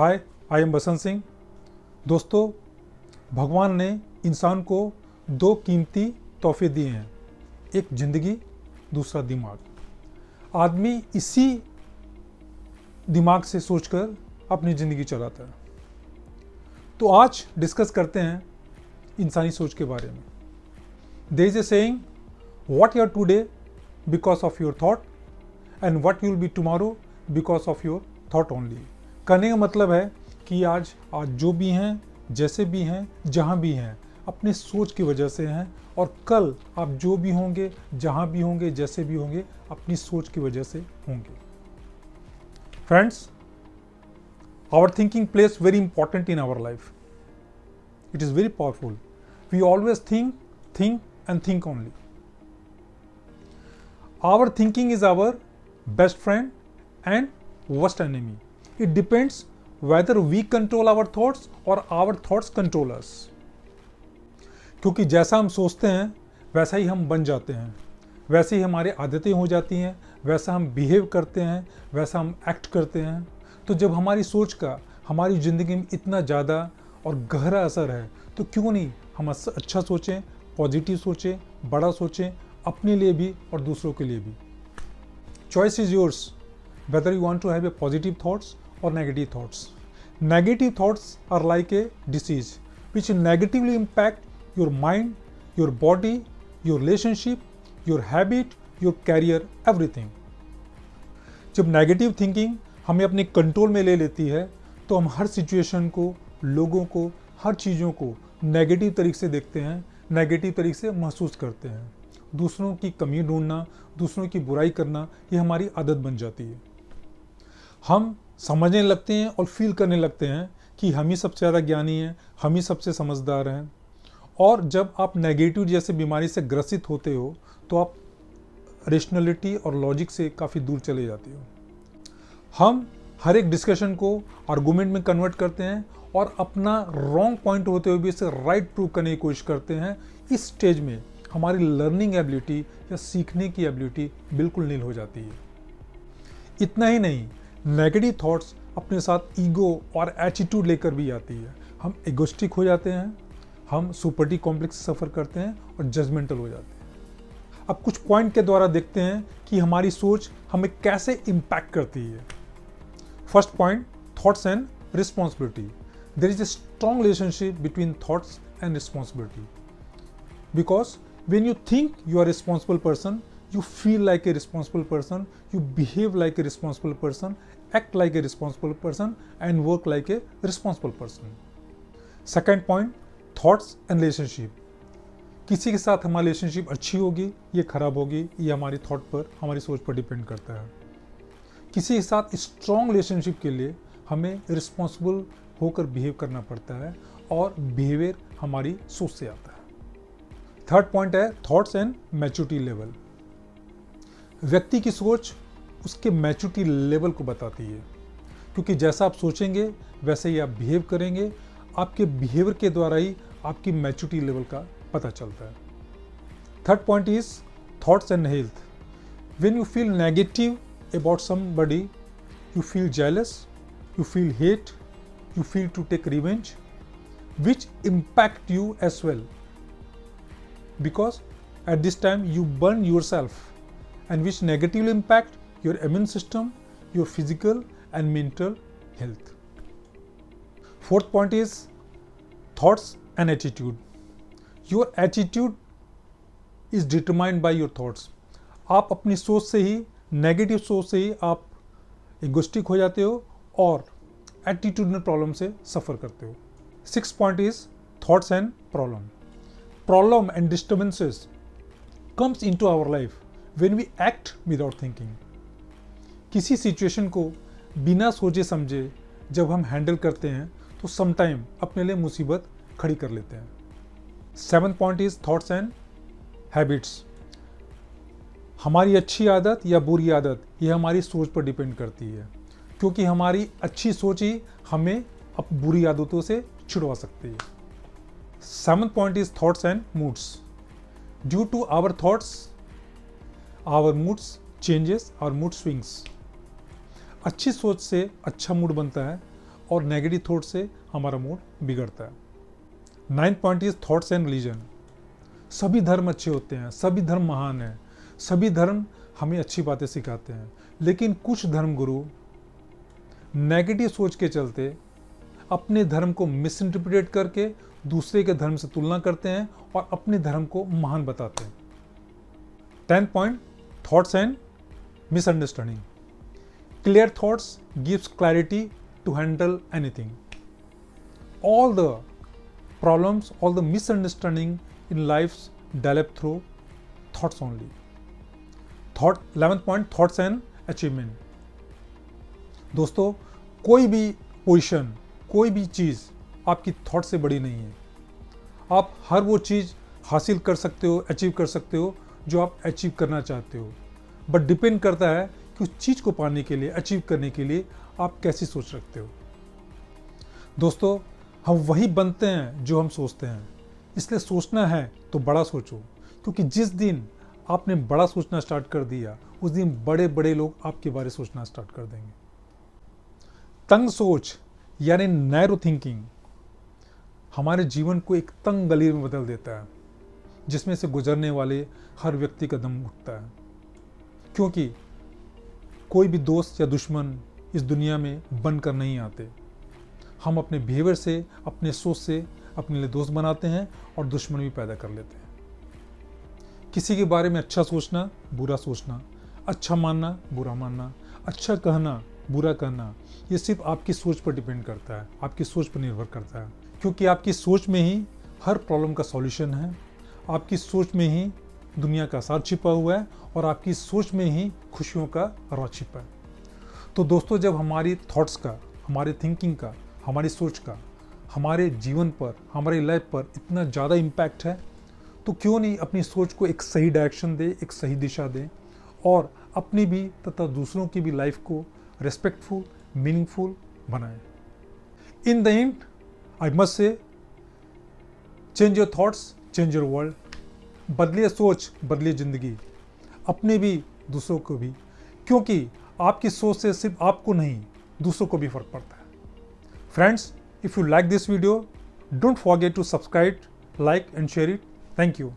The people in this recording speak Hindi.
हाय, आई एम बसंत सिंह। दोस्तों, भगवान ने इंसान को दो कीमती तोहफे दिए हैं, एक जिंदगी, दूसरा दिमाग। आदमी इसी दिमाग से सोचकर अपनी ज़िंदगी चलाता है। तो आज डिस्कस करते हैं इंसानी सोच के बारे में। There is a saying, what you are today because of your thought and what you will be tomorrow because of your thought only. कहने का मतलब है कि आज जो भी हैं, जैसे भी हैं, जहाँ भी हैं, अपनी सोच की वजह से हैं, और कल आप जो भी होंगे, जहाँ भी होंगे, जैसे भी होंगे, अपनी सोच की वजह से होंगे। Friends, our thinking plays very important in our life. It is very powerful. We always think and think only. Our thinking is our best friend and worst enemy. It depends whether we control our thoughts or our thoughts control us. क्योंकि जैसा हम सोचते हैं वैसा ही हम बन जाते हैं, वैसे ही हमारी आदतें हो जाती हैं, वैसा हम बिहेव करते हैं, वैसा हम एक्ट करते हैं। तो जब हमारी सोच का हमारी ज़िंदगी में इतना ज़्यादा और गहरा असर है, तो क्यों नहीं हम अच्छा सोचें, पॉजिटिव सोचें, बड़ा सोचें, अपने लिए भी और दूसरों के लिए भी। Choice is yours whether you want to have a positive thoughts और negative thoughts. Negative thoughts are like a disease which negatively impact your mind, your body, your relationship, your habit, your career, everything. जब नेगेटिव थिंकिंग हमें अपने कंट्रोल में ले लेती है तो हम हर सिचुएशन को, लोगों को, हर चीज़ों को नेगेटिव तरीके से देखते हैं, नेगेटिव तरीके से महसूस करते हैं। दूसरों की कमी ढूंढना, दूसरों की बुराई करना, ये हमारी आदत बन जाती है। हम समझने लगते हैं और फील करने लगते हैं कि हम ही सबसे ज़्यादा ज्ञानी हैं, हम ही सबसे समझदार हैं। और जब आप नेगेटिव जैसे बीमारी से ग्रसित होते हो तो आप रेशनलिटी और लॉजिक से काफ़ी दूर चले जाते हो। हम हर एक डिस्कशन को आर्गूमेंट में कन्वर्ट करते हैं और अपना रॉन्ग पॉइंट होते हुए भी इसे राइट प्रूव करने की कोशिश करते हैं। इस स्टेज में हमारी लर्निंग एबिलिटी या सीखने की एबिलिटी बिल्कुल नील हो जाती है। इतना ही नहीं, नेगेटिव थॉट्स अपने साथ ईगो और एटीट्यूड लेकर भी आती है। हम एगोस्टिक हो जाते हैं, हम सुपरिटी कॉम्प्लेक्स सफ़र करते हैं और जजमेंटल हो जाते हैं। अब कुछ पॉइंट के द्वारा देखते हैं कि हमारी सोच हमें कैसे इम्पैक्ट करती है। First point, thoughts and responsibility. There is a strong relationship between thoughts and responsibility, because when you think you are a responsible person, you feel like a responsible person, you behave like a responsible person, act like a responsible person, and work like a responsible person. Second point, thoughts and relationship. किसी के साथ हमारी रिलेशनशिप अच्छी होगी, ये खराब होगी, ये हमारी थॉट पर, हमारी सोच पर डिपेंड करता है। किसी के साथ स्ट्रॉन्ग रिलेशनशिप के लिए हमें रिस्पॉन्सिबल होकर बिहेव करना पड़ता है और बिहेवियर हमारी सोच से आता है। थर्ड पॉइंट है थॉट्स एंड मैच्योरिटी लेवल। व्यक्ति की सोच उसके मैच्योरिटी लेवल को बताती है, क्योंकि जैसा आप सोचेंगे वैसे ही आप बिहेव करेंगे। आपके बिहेवियर के द्वारा ही आपकी मैच्योरिटी लेवल का पता चलता है। Third point is thoughts and health. When you feel negative about somebody, you feel jealous, you feel hate, you feel to take revenge, which impact you as well, because at this time you burn yourself, and which negatively impact your immune system, your physical and mental health. Fourth point is thoughts and attitude. Your attitude is determined by your thoughts. आप अपनी सोच से ही, नेगेटिव सोच से ही आप इगोस्टिक हो जाते हो और एटीट्यूडनल प्रॉब्लम से सफ़र करते हो। Six point is thoughts and problem. Problem and disturbances comes into our life when we act without thinking. किसी सिचुएशन को बिना सोचे समझे जब हम हैंडल करते हैं तो समटाइम अपने लिए मुसीबत खड़ी कर लेते हैं। Seventh point is thoughts and habits. हमारी अच्छी आदत या बुरी आदत ये हमारी सोच पर डिपेंड करती है, क्योंकि हमारी अच्छी सोच ही हमें अब बुरी आदतों से छुड़वा सकती है। Seventh point is thoughts and moods. Due to our thoughts our moods changes, our mood swings. अच्छी सोच से अच्छा मूड बनता है और नेगेटिव थॉट से हमारा मूड बिगड़ता है। 9th point is thoughts and religion. सभी धर्म अच्छे होते हैं, सभी धर्म महान हैं, सभी धर्म हमें अच्छी बातें सिखाते हैं, लेकिन कुछ धर्म गुरु नेगेटिव सोच के चलते अपने धर्म को मिसइंटरप्रेट करके दूसरे के धर्म से तुलना करते हैं और अपने धर्म को महान बताते हैं। 10th point, thoughts and misunderstanding. Clear thoughts gives clarity to handle anything. All the problems, all the misunderstanding in lives develop through thoughts only. 11th point, thoughts and achievement. दोस्तों, कोई भी पोजीशन, कोई भी चीज़ आपकी थॉट से बड़ी नहीं है। आप हर वो चीज़ हासिल कर सकते हो, अचीव कर सकते हो जो आप अचीव करना चाहते हो, बट डिपेंड करता है कि उस चीज़ को पाने के लिए, अचीव करने के लिए आप कैसी सोच रखते हो। दोस्तों, हम वही बनते हैं जो हम सोचते हैं, इसलिए सोचना है तो बड़ा सोचो, क्योंकि जिस दिन आपने बड़ा सोचना स्टार्ट कर दिया उस दिन बड़े बड़े लोग आपके बारे में सोचना स्टार्ट कर देंगे। तंग सोच यानी नैरो थिंकिंग हमारे जीवन को एक तंग गली में बदल देता है, जिसमें से गुजरने वाले हर व्यक्ति का दम घुटता है, क्योंकि कोई भी दोस्त या दुश्मन इस दुनिया में बनकर नहीं आते। हम अपने बिहेवियर से, अपने सोच से अपने लिए दोस्त बनाते हैं और दुश्मन भी पैदा कर लेते हैं। किसी के बारे में अच्छा सोचना, बुरा सोचना, अच्छा मानना, बुरा मानना, अच्छा कहना, बुरा कहना, ये सिर्फ आपकी सोच पर डिपेंड करता है, आपकी सोच पर निर्भर करता है, क्योंकि आपकी सोच में ही हर प्रॉब्लम का सॉल्यूशन है, आपकी सोच में ही दुनिया का सार छिपा हुआ है और आपकी सोच में ही खुशियों का राज छिपा है। तो दोस्तों, जब हमारी थॉट्स का, हमारी थिंकिंग का, हमारी सोच का हमारे जीवन पर, हमारी लाइफ पर इतना ज़्यादा इम्पैक्ट है, तो क्यों नहीं अपनी सोच को एक सही डायरेक्शन दे, एक सही दिशा दें और अपनी भी तथा दूसरों की भी लाइफ को रेस्पेक्टफुल, मीनिंगफुल बनाएं। In the and I must say, change your thoughts, change your world. बदलिए सोच, बदलिए जिंदगी, अपने भी दूसरों को भी, क्योंकि आपकी सोच से सिर्फ आपको नहीं, दूसरों को भी फर्क पड़ता है। Friends, if you like this video, don't forget to subscribe, like and share it. Thank you.